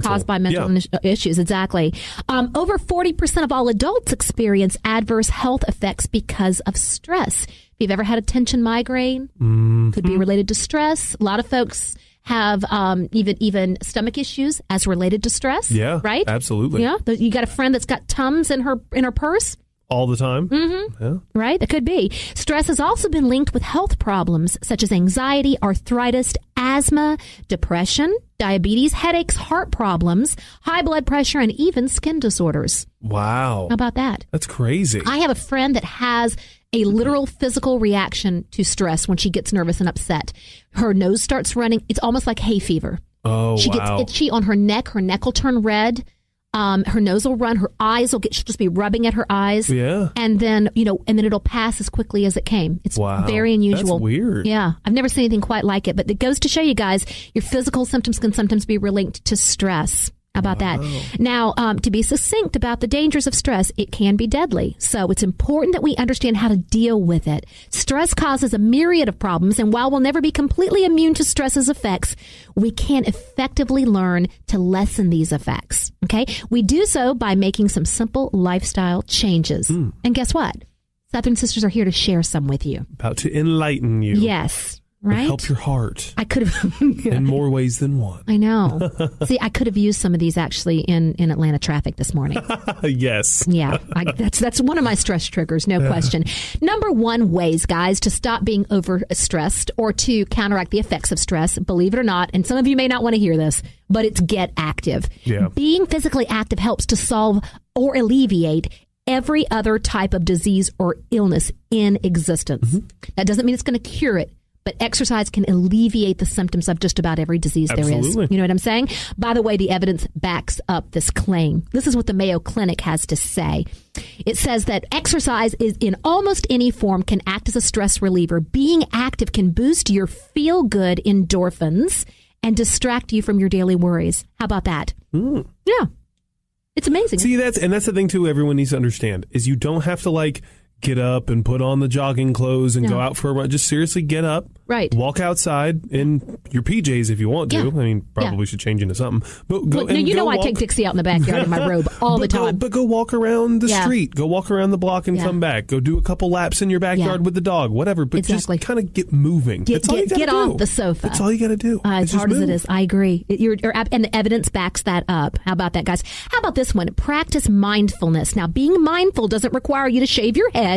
caused by mental issues. Exactly. Over 40% of all adults experience adverse health effects because of stress. If you've ever had a tension migraine, could be related to stress. A lot of folks have even stomach issues as related to stress. Yeah, right. Absolutely. Yeah, you got a friend that's got Tums in her purse. All the time. Yeah. Right? It could be. Stress has also been linked with health problems such as anxiety, arthritis, asthma, depression, diabetes, headaches, heart problems, high blood pressure, and even skin disorders. Wow. How about that? That's crazy. I have a friend that has a literal physical reaction to stress when she gets nervous and upset. Her nose starts running. It's almost like hay fever. Oh, she gets itchy on her neck. Her neck will turn red. Her nose will run. Her eyes will she'll just be rubbing at her eyes. Yeah. And then, and then it'll pass as quickly as it came. It's very unusual. That's weird. Yeah. I've never seen anything quite like it. But it goes to show you guys, your physical symptoms can sometimes be linked to stress. How about that? Now, to be succinct about the dangers of stress, it can be deadly. So it's important that we understand how to deal with it. Stress causes a myriad of problems, and while we'll never be completely immune to stress's effects, we can effectively learn to lessen these effects. Okay? We do so by making some simple lifestyle changes. And guess what? Southern Sisters are here to share some with you. About to enlighten you. Yes. Right? Help your heart. I could have in more ways than one. I know. See, I could have used some of these actually in Atlanta traffic this morning. Yes. Yeah, that's one of my stress triggers, no question. Number one ways, guys, to stop being overstressed or to counteract the effects of stress, believe it or not, and some of you may not want to hear this, but it's get active. Yeah. Being physically active helps to solve or alleviate every other type of disease or illness in existence. Mm-hmm. That doesn't mean it's going to cure it. But exercise can alleviate the symptoms of just about every disease there is. You know what I'm saying? By the way, the evidence backs up this claim. This is what the Mayo Clinic has to say. It says that exercise is in almost any form can act as a stress reliever. Being active can boost your feel-good endorphins and distract you from your daily worries. How about that? Mm. Yeah. It's amazing. See, that's the thing, too, everyone needs to understand, is you don't have to, get up and put on the jogging clothes and go out for a run. Just seriously get up. Right. Walk outside in your PJs if you want to. I mean, probably should change into something. But go. I take Dixie out in the backyard in my robe all the time. But go walk around the street. Go walk around the block and come back. Go do a couple laps in your backyard with the dog. Whatever. But just kind of get moving. Get off the sofa. That's all you got to do. As hard as it is, I agree. And the evidence backs that up. How about that, guys? How about this one? Practice mindfulness. Now, being mindful doesn't require you to shave your head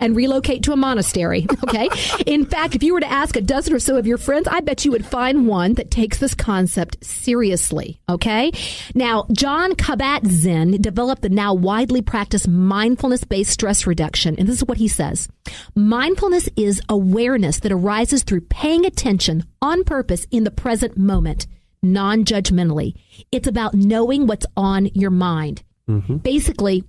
and relocate to a monastery. Okay. In fact, if you were to ask a dozen or so of your friends, I bet you would find one that takes this concept seriously. Okay. Now, John Kabat-Zinn developed the now widely practiced mindfulness-based stress reduction. And this is what he says. Mindfulness is awareness that arises through paying attention on purpose in the present moment, non-judgmentally. It's about knowing what's on your mind. Mm-hmm. Basically,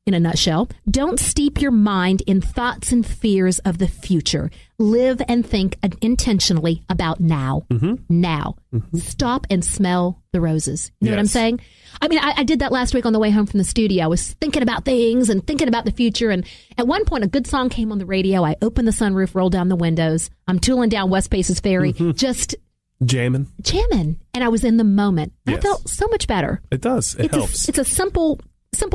in a nutshell, don't steep your mind in thoughts and fears of the future. Live and think intentionally about now. Mm-hmm. Now. Mm-hmm. Stop and smell the roses. You know what I'm saying? I mean, I did that last week on the way home from the studio. I was thinking about things and thinking about the future. And at one point, a good song came on the radio. I opened the sunroof, rolled down the windows. I'm tooling down West Paces Ferry. Mm-hmm. Just jamming. And I was in the moment. Yes. I felt so much better. It does. It helps. It's a simple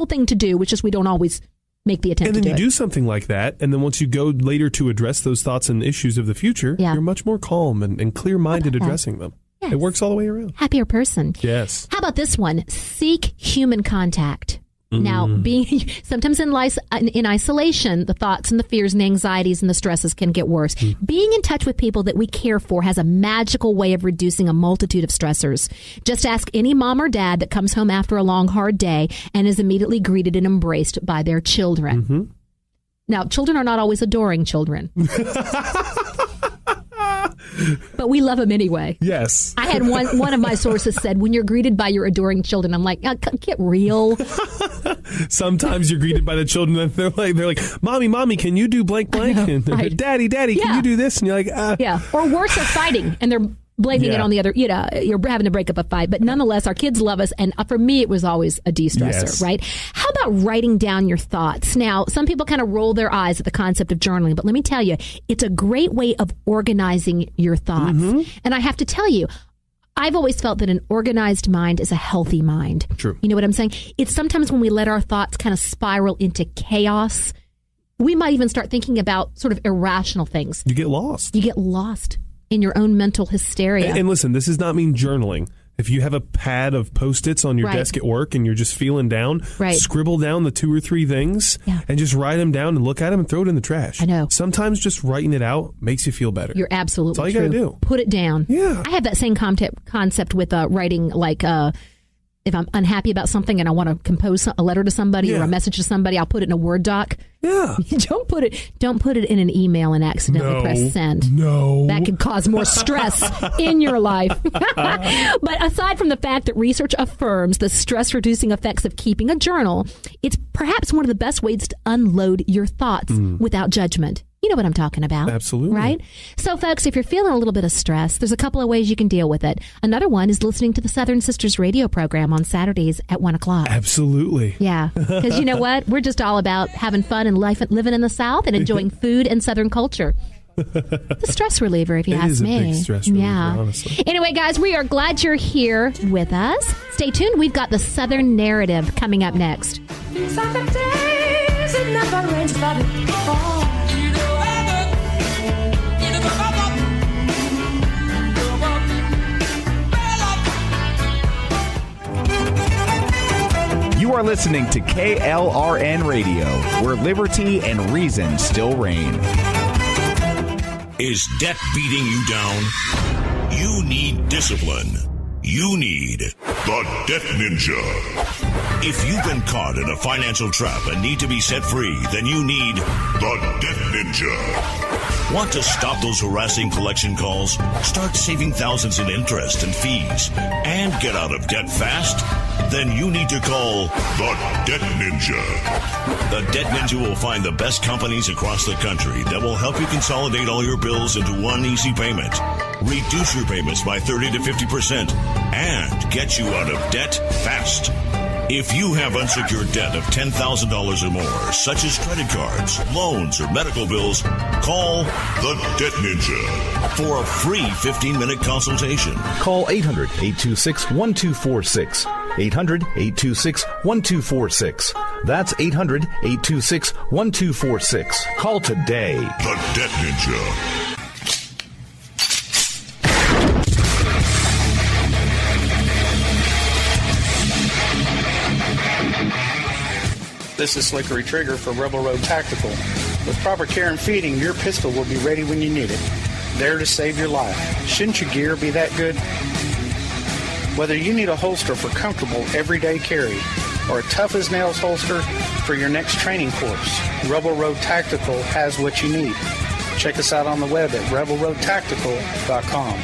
thing to do, which is we don't always make the attempt to do it. And then you do something like that, and then once you go later to address those thoughts and issues of the future, you're much more calm and clear-minded addressing them. Yes. It works all the way around. Happier person. Yes. How about this one? Seek human contact. Now, being sometimes in isolation, the thoughts and the fears and the anxieties and the stresses can get worse. Being in touch with people that we care for has a magical way of reducing a multitude of stressors. Just ask any mom or dad that comes home after a long, hard day and is immediately greeted and embraced by their children. Mm-hmm. Now, children are not always adoring children. But we love them anyway. Yes. I had one of my sources said, when you're greeted by your adoring children, I'm like, get real. Sometimes you're greeted by the children and they're like, mommy, can you do blank? And right. Daddy, can you do this? And you're like, Yeah. Or worse, they're fighting and they're blaming it on the other, you're having to break up a fight. But nonetheless, our kids love us. And for me, it was always a de-stressor, right? How about writing down your thoughts? Now, some people kind of roll their eyes at the concept of journaling, but let me tell you, it's a great way of organizing your thoughts. Mm-hmm. And I have to tell you, I've always felt that an organized mind is a healthy mind. True. You know what I'm saying? It's sometimes when we let our thoughts kind of spiral into chaos, we might even start thinking about sort of irrational things. You get lost. In your own mental hysteria. And listen, this does not mean journaling. If you have a pad of Post-its on your desk at work and you're just feeling down, scribble down the 2 or 3 things and just write them down and look at them and throw it in the trash. I know. Sometimes just writing it out makes you feel better. You're absolutely That's all you got to do. Put it down. Yeah. I have that same concept with writing, if I'm unhappy about something and I want to compose a letter to somebody or a message to somebody, I'll put it in a Word doc. Yeah. Don't put it in an email and accidentally press send. No. That could cause more stress in your life. But aside from the fact that research affirms the stress-reducing effects of keeping a journal, it's perhaps one of the best ways to unload your thoughts without judgment. You know what I'm talking about. Absolutely. Right? So, folks, if you're feeling a little bit of stress, there's a couple of ways you can deal with it. Another one is listening to the Southern Sisters radio program on Saturdays at 1 o'clock. Absolutely. Yeah. Because you know what? We're just all about having fun and life, living in the South and enjoying food and Southern culture. The stress reliever, if you ask me. It is a big stress reliever, honestly. Anyway, guys, we are glad you're here with us. Stay tuned. We've got the Southern Narrative coming up next. These are the days it never rains, but it falls. are listening to KLRN Radio, where liberty and reason still reign. Is debt beating you down? You need discipline. You need the Debt Ninja. If you've been caught in a financial trap and need to be set free, then you need the Debt Ninja. Want to stop those harassing collection calls, start saving thousands in interest and fees, and get out of debt fast? Then you need to call the Debt Ninja. The Debt Ninja will find the best companies across the country that will help you consolidate all your bills into one easy payment, reduce your payments by 30 to 50%, and get you out of debt fast. If you have unsecured debt of $10,000 or more, such as credit cards, loans, or medical bills, call the Debt Ninja for a free 15-minute consultation. Call 800-826-1246. 800-826-1246. That's 800-826-1246. Call today. The Debt Ninja. This is Slickery Trigger for Rebel Road Tactical. With proper care and feeding, your pistol will be ready when you need it, there to save your life. Shouldn't your gear be that good? Whether you need a holster for comfortable everyday carry or a tough-as-nails holster for your next training course, Rebel Road Tactical has what you need. Check us out on the web at rebelroadtactical.com.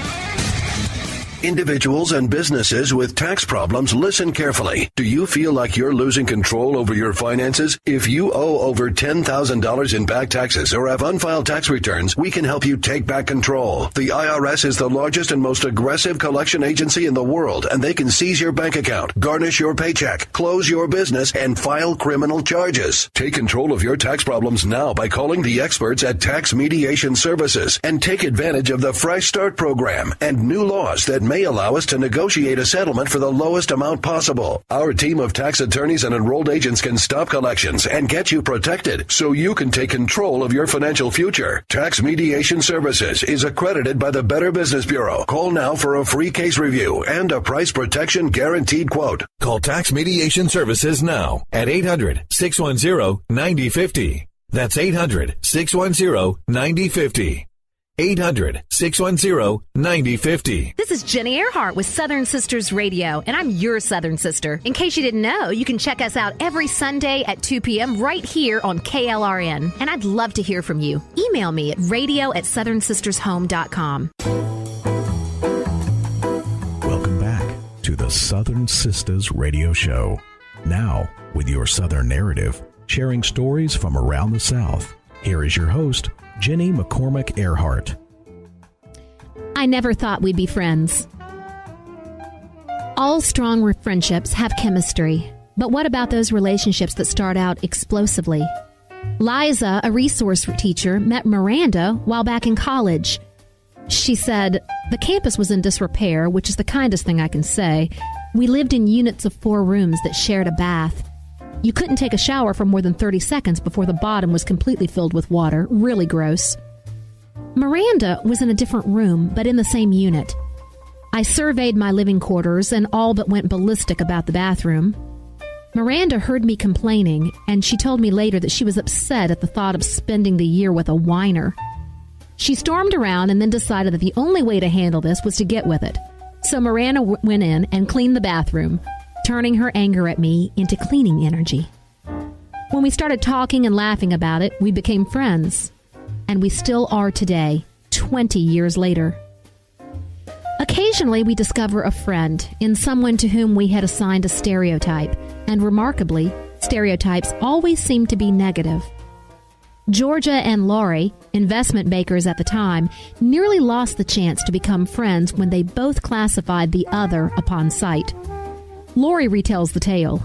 Individuals and businesses with tax problems, listen carefully. Do you feel like you're losing control over your finances? If you owe over $10,000 in back taxes or have unfiled tax returns, we can help you take back control. The IRS is the largest and most aggressive collection agency in the world, and they can seize your bank account, garnish your paycheck, close your business, and file criminal charges. Take control of your tax problems now by calling the experts at Tax Mediation Services and take advantage of the Fresh Start program and new laws that may allow us to negotiate a settlement for the lowest amount possible. Our team of tax attorneys and enrolled agents can stop collections and get you protected so you can take control of your financial future. Tax Mediation Services is accredited by the Better Business Bureau. Call now for a free case review and a price protection guaranteed quote. Call Tax Mediation Services now at 800-610-9050. That's 800-610-9050. 800-610-9050. This is Jenny Earhart with Southern Sisters Radio, and I'm your Southern Sister. In case you didn't know, you can check us out every Sunday at 2 p.m. right here on KLRN. And I'd love to hear from you. Email me at radio@southernsistershome.com. Welcome back to the Southern Sisters Radio Show. Now, with your Southern narrative, sharing stories from around the South. Here is your host, Jenny McCormick Earhart. I never thought we'd be friends. All strong friendships have chemistry, but what about those relationships that start out explosively? Liza, a resource teacher, met Miranda while back in college. She said, the campus was in disrepair, which is the kindest thing I can say. We lived in units of 4 rooms that shared a bath. You couldn't take a shower for more than 30 seconds before the bottom was completely filled with water. Really gross. Miranda was in a different room, but in the same unit. I surveyed my living quarters and all but went ballistic about the bathroom. Miranda heard me complaining, and she told me later that she was upset at the thought of spending the year with a whiner. She stormed around and then decided that the only way to handle this was to get with it. So Miranda went in and cleaned the bathroom, turning her anger at me into cleaning energy. When we started talking and laughing about it, we became friends. And we still are today, 20 years later. Occasionally, we discover a friend in someone to whom we had assigned a stereotype. And remarkably, stereotypes always seem to be negative. Georgia and Laurie, investment bankers at the time, nearly lost the chance to become friends when they both classified the other upon sight. Laurie retells the tale.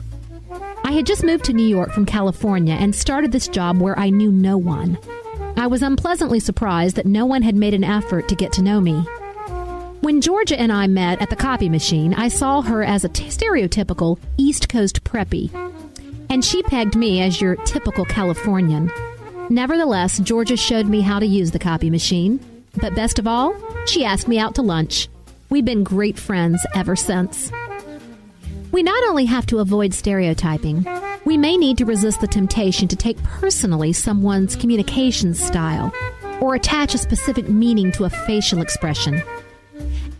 I had just moved to New York from California and started this job where I knew no one. I was unpleasantly surprised that no one had made an effort to get to know me. When Georgia and I met at the copy machine, I saw her as a stereotypical East Coast preppy, and she pegged me as your typical Californian. Nevertheless, Georgia showed me how to use the copy machine, but best of all, she asked me out to lunch. We've been great friends ever since. We not only have to avoid stereotyping, we may need to resist the temptation to take personally someone's communication style or attach a specific meaning to a facial expression.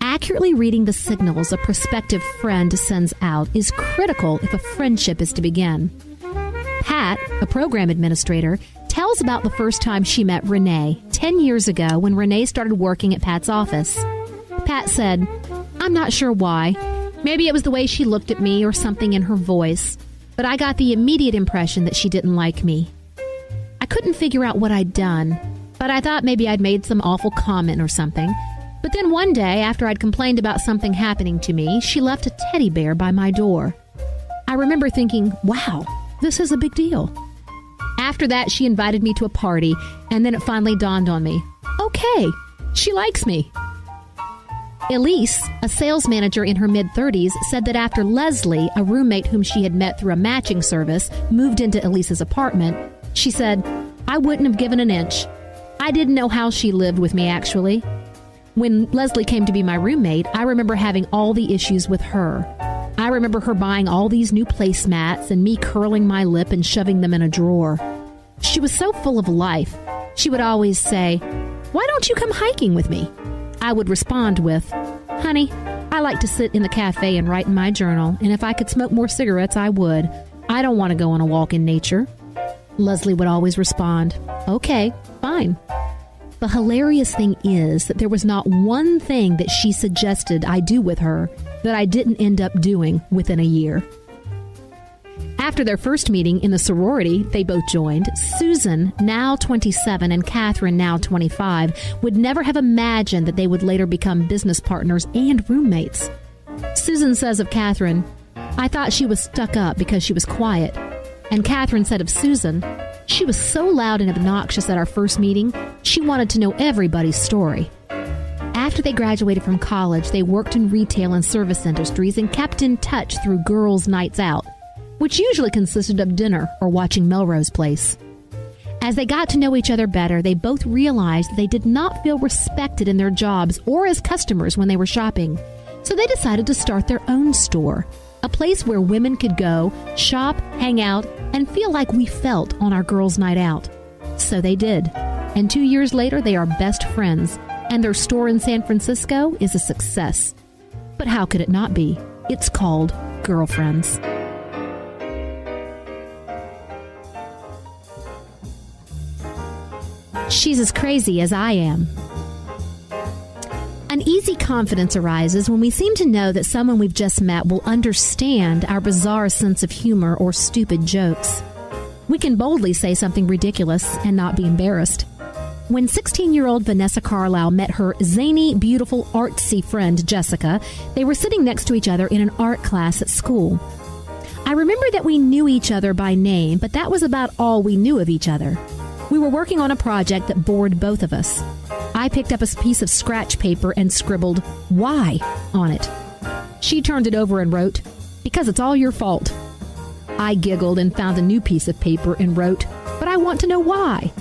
Accurately reading the signals a prospective friend sends out is critical if a friendship is to begin. Pat, a program administrator, tells about the first time she met Renee 10 years ago when Renee started working at Pat's office. Pat said, "I'm not sure why. Maybe it was the way she looked at me or something in her voice, but I got the immediate impression that she didn't like me. I couldn't figure out what I'd done, but I thought maybe I'd made some awful comment or something. But then one day, after I'd complained about something happening to me, she left a teddy bear by my door. I remember thinking, wow, this is a big deal. After that, she invited me to a party, and then it finally dawned on me, okay, she likes me." Elise, a sales manager in her mid-30s, said that after Leslie, a roommate whom she had met through a matching service, moved into Elise's apartment, she said, "I wouldn't have given an inch. I didn't know how she lived with me, actually. When Leslie came to be my roommate, I remember having all the issues with her. I remember her buying all these new placemats and me curling my lip and shoving them in a drawer. She was so full of life. She would always say, 'Why don't you come hiking with me?' I would respond with, 'Honey, I like to sit in the cafe and write in my journal, and if I could smoke more cigarettes, I would. I don't want to go on a walk in nature.' Leslie would always respond, 'Okay, fine.' The hilarious thing is that there was not one thing that she suggested I do with her that I didn't end up doing within a year." After their first meeting in the sorority they both joined, Susan, now 27, and Catherine, now 25, would never have imagined that they would later become business partners and roommates. Susan says of Catherine, "I thought she was stuck up because she was quiet." And Catherine said of Susan, "She was so loud and obnoxious at our first meeting, she wanted to know everybody's story." After they graduated from college, they worked in retail and service industries and kept in touch through girls' nights out, which usually consisted of dinner or watching Melrose Place. As they got to know each other better, they both realized they did not feel respected in their jobs or as customers when they were shopping. So they decided to start their own store, a place where women could go, shop, hang out, and feel like we felt on our girls' night out. So they did. And 2 years later, they are best friends, and their store in San Francisco is a success. But how could it not be? It's called Girlfriends. She's as crazy as I am. An easy confidence arises when we seem to know that someone we've just met will understand our bizarre sense of humor or stupid jokes. We can boldly say something ridiculous and not be embarrassed. When 16-year-old Vanessa Carlisle met her zany, beautiful, artsy friend Jessica, they were sitting next to each other in an art class at school. I remember that we knew each other by name, but that was about all we knew of each other. We were working on a project that bored both of us. I picked up a piece of scratch paper and scribbled, "Why?" on it. She turned it over and wrote, "Because it's all your fault." I giggled and found a new piece of paper and wrote, "But I want to know why."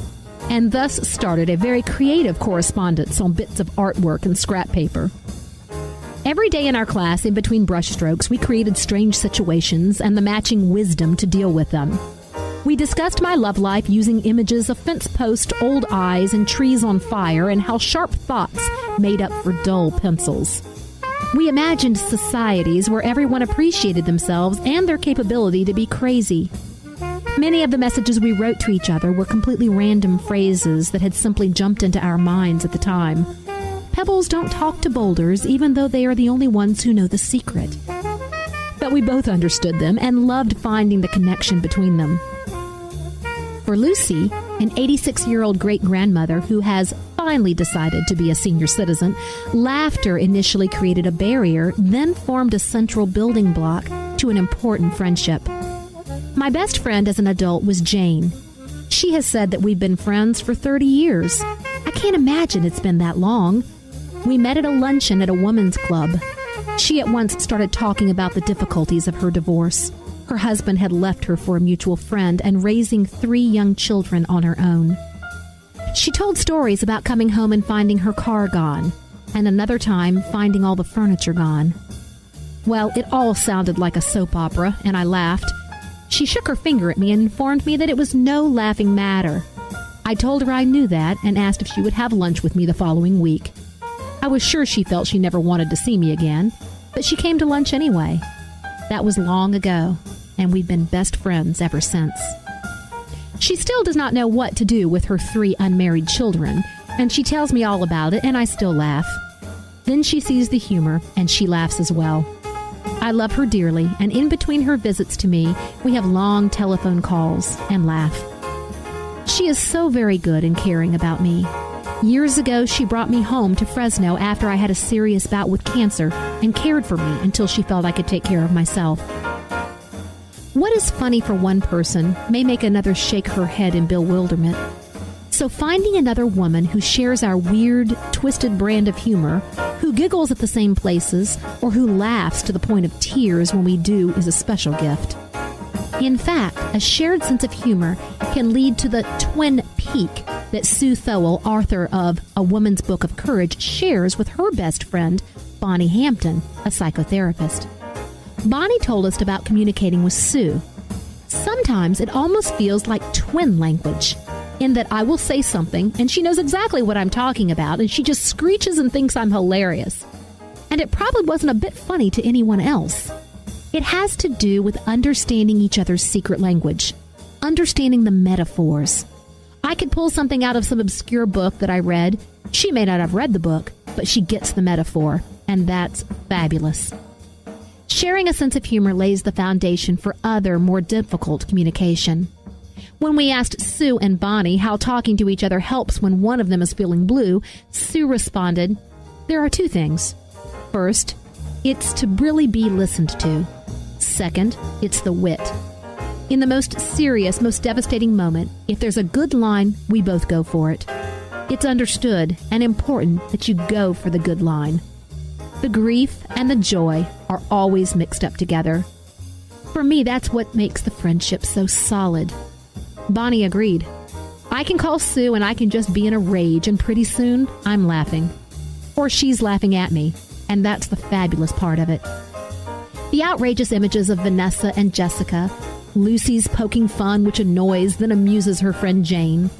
And thus started a very creative correspondence on bits of artwork and scrap paper. Every day in our class, in between brushstrokes, we created strange situations and the matching wisdom to deal with them. We discussed my love life using images of fence posts, old eyes, and trees on fire, and how sharp thoughts made up for dull pencils. We imagined societies where everyone appreciated themselves and their capability to be crazy. Many of the messages we wrote to each other were completely random phrases that had simply jumped into our minds at the time. Pebbles don't talk to boulders, even though they are the only ones who know the secret. But we both understood them and loved finding the connection between them. For Lucy, an 86-year-old great-grandmother who has finally decided to be a senior citizen, laughter initially created a barrier, then formed a central building block to an important friendship. My best friend as an adult was Jane. She has said that we've been friends for 30 years. I can't imagine it's been that long. We met at a luncheon at a women's club. She at once started talking about the difficulties of her divorce. Her husband had left her for a mutual friend and raising 3 young children on her own. She told stories about coming home and finding her car gone, and another time finding all the furniture gone. Well, it all sounded like a soap opera, and I laughed. She shook her finger at me and informed me that it was no laughing matter. I told her I knew that and asked if she would have lunch with me the following week. I was sure she felt she never wanted to see me again, but she came to lunch anyway. That was long ago, and we've been best friends ever since. She still does not know what to do with her 3 unmarried children, and she tells me all about it, and I still laugh. Then she sees the humor, and she laughs as well. I love her dearly, and in between her visits to me, we have long telephone calls and laugh. She is so very good and caring about me. Years ago, she brought me home to Fresno after I had a serious bout with cancer and cared for me until she felt I could take care of myself. What is funny for one person may make another shake her head in bewilderment. So finding another woman who shares our weird, twisted brand of humor, who giggles at the same places, or who laughs to the point of tears when we do is a special gift. In fact, a shared sense of humor can lead to the twin peak that Sue Thowell, author of A Woman's Book of Courage, shares with her best friend, Bonnie Hampton, a psychotherapist. Bonnie told us about communicating with Sue. Sometimes it almost feels like twin language, in that I will say something and she knows exactly what I'm talking about and she just screeches and thinks I'm hilarious. And it probably wasn't a bit funny to anyone else. It has to do with understanding each other's secret language, understanding the metaphors. I could pull something out of some obscure book that I read. She may not have read the book, but she gets the metaphor, and that's fabulous. Sharing a sense of humor lays the foundation for other, more difficult communication. When we asked Sue and Bonnie how talking to each other helps when one of them is feeling blue, Sue responded, "There are 2 things. First, it's to really be listened to. Second, it's the wit. In the most serious, most devastating moment, if there's a good line, we both go for it. It's understood and important that you go for the good line. The grief and the joy are always mixed up together. For me, that's what makes the friendship so solid." Bonnie agreed. I can call Sue and I can just be in a rage, and pretty soon I'm laughing. Or she's laughing at me, and that's the fabulous part of it. The outrageous images of Vanessa and Jessica, Lucy's poking fun which annoys then amuses her friend Jane,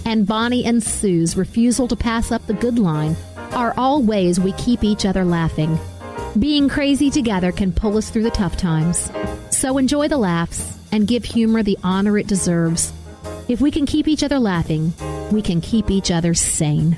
and Bonnie and Sue's refusal to pass up the good line are all ways we keep each other laughing. Being crazy together can pull us through the tough times. So enjoy the laughs and give humor the honor it deserves. If we can keep each other laughing, we can keep each other sane.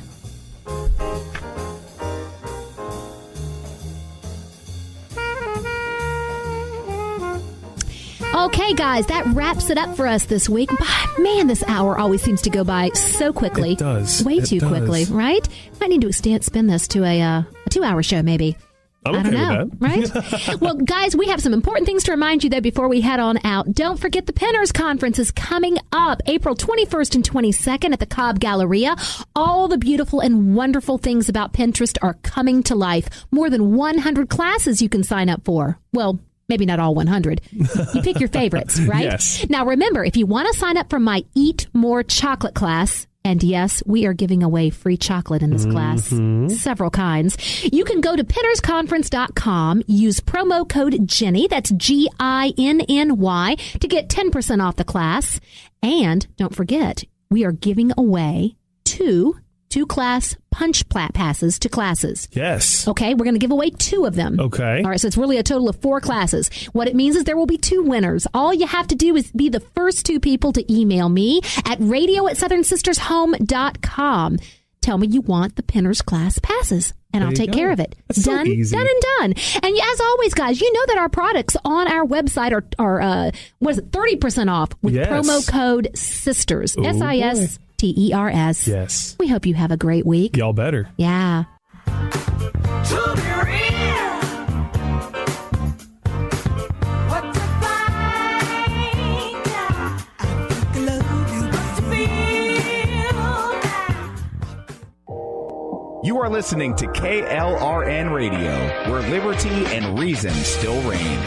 Okay, guys, that wraps it up for us this week. Man, this hour always seems to go by so quickly. It does. Way too quickly, right? I need to spin this to a 2-hour show, maybe. I'm okay with that. Right? Well, guys, we have some important things to remind you, though, before we head on out. Don't forget the Pinners Conference is coming up April 21st and 22nd at the Cobb Galleria. All the beautiful and wonderful things about Pinterest are coming to life. More than 100 classes you can sign up for. Well, maybe not all 100. You pick your favorites, right? Yes. Now, remember, if you want to sign up for my Eat More Chocolate class, and yes, we are giving away free chocolate in this class, several kinds. You can go to pinnersconference.com, use promo code Jenny, that's GINNY, to get 10% off the class. And don't forget, we are giving away two class punch passes to classes. Yes. Okay, we're going to give away 2 of them. Okay. All right, so it's really a total of 4 classes. What it means is there will be 2 winners. All you have to do is be the first 2 people to email me at radio@southernsistershome.com. Tell me you want the Pinners class passes, and I'll take care of it. That's done, so easy. done, and done. And as always, guys, you know that our products on our website are 30% off with promo code SISTERS. Ooh, SISTERS. Yes. We hope you have a great week. Y'all better. Yeah. You are listening to KLRN Radio, where liberty and reason still reign.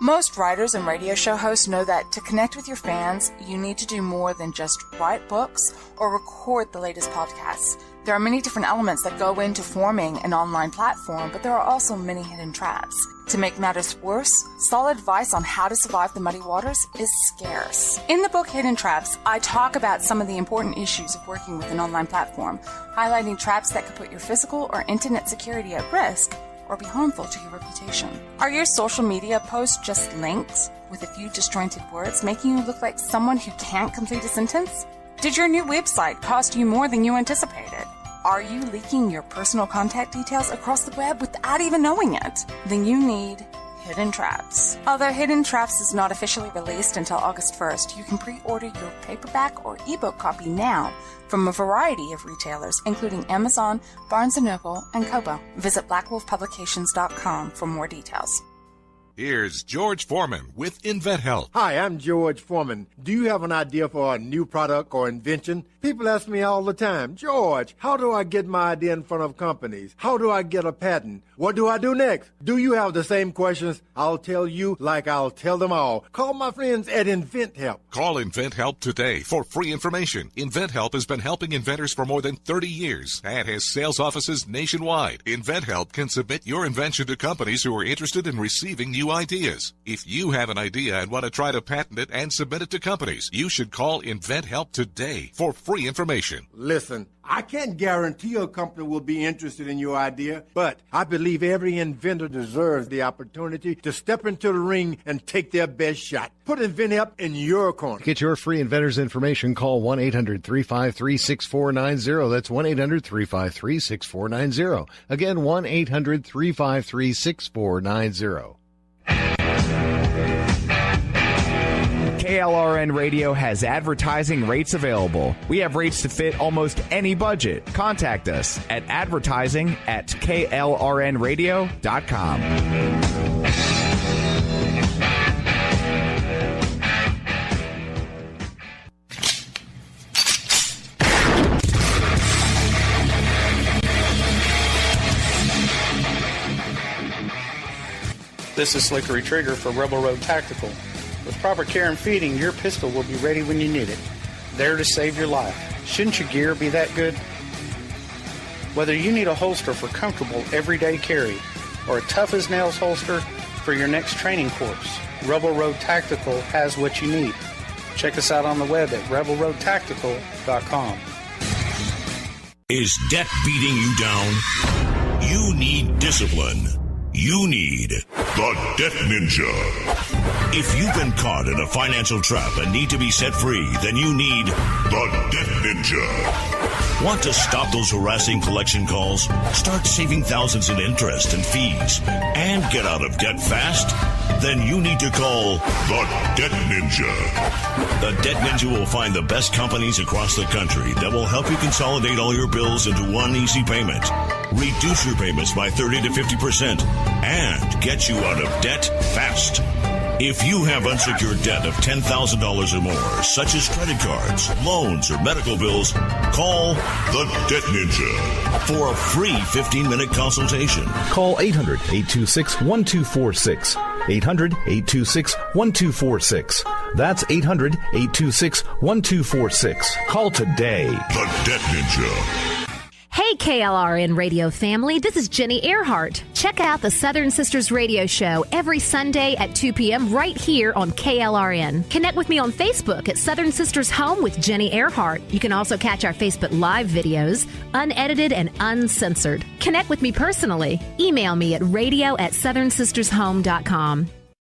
Most writers and radio show hosts know that to connect with your fans, you need to do more than just write books or record the latest podcasts. There are many different elements that go into forming an online platform, but there are also many hidden traps. To make matters worse, solid advice on how to survive the muddy waters is scarce. In the book Hidden Traps, I talk about some of the important issues of working with an online platform, highlighting traps that could put your physical or internet security at risk or be harmful to your reputation. Are your social media posts just links with a few disjointed words, making you look like someone who can't complete a sentence? Did your new website cost you more than you anticipated? Are you leaking your personal contact details across the web without even knowing it? Then you need Hidden Traps. Although Hidden Traps is not officially released until August 1st, you can pre-order your paperback or ebook copy now from a variety of retailers, including Amazon, Barnes & Noble, and Kobo. Visit blackwolfpublications.com for more details. Here's George Foreman with InventHelp. Hi, I'm George Foreman. Do you have an idea for a new product or invention? People ask me all the time, George, how do I get my idea in front of companies? How do I get a patent? What do I do next? Do you have the same questions? I'll tell you like I'll tell them all. Call my friends at InventHelp. Call InventHelp today for free information. InventHelp has been helping inventors for more than 30 years and has sales offices nationwide. InventHelp can submit your invention to companies who are interested in receiving new ideas. If you have an idea and want to try to patent it and submit it to companies, you should call InventHelp today for free information. Listen, I can't guarantee a company will be interested in your idea, but I believe every inventor deserves the opportunity to step into the ring and take their best shot. Put InventHelp in your corner. To get your free inventor's information, call 1-800-353-6490. That's 1-800-353-6490. Again, 1-800-353-6490. KLRN Radio has advertising rates available. We have rates to fit almost any budget. Contact us at advertising@klrnradio.com. This is Slickery Trigger for Rebel Road Tactical. With proper care and feeding, your pistol will be ready when you need it, there to save your life. Shouldn't your gear be that good? Whether you need a holster for comfortable everyday carry or a tough-as-nails holster for your next training course, Rebel Road Tactical has what you need. Check us out on the web at rebelroadtactical.com. Is debt beating you down? You need discipline. You need the Debt Ninja. If you've been caught in a financial trap and need to be set free, then you need the Debt Ninja. Want to stop those harassing collection calls? Start saving thousands in interest and fees and get out of debt fast? Then you need to call the Debt Ninja. The Debt Ninja will find the best companies across the country that will help you consolidate all your bills into one easy payment, reduce your payments by 30 to 50%, and get you out of debt fast. If you have unsecured debt of $10,000 or more, such as credit cards, loans, or medical bills, call the Debt Ninja for a free 15-minute consultation. Call 800-826-1246. 800-826-1246. That's 800-826-1246. Call today. The Debt Ninja. Hey, KLRN Radio family, this is Jenny Earhart. Check out the Southern Sisters Radio Show every Sunday at 2 p.m. right here on KLRN. Connect with me on Facebook at Southern Sisters Home with Jenny Earhart. You can also catch our Facebook Live videos, unedited and uncensored. Connect with me personally. Email me at radio@southernsistershome.com.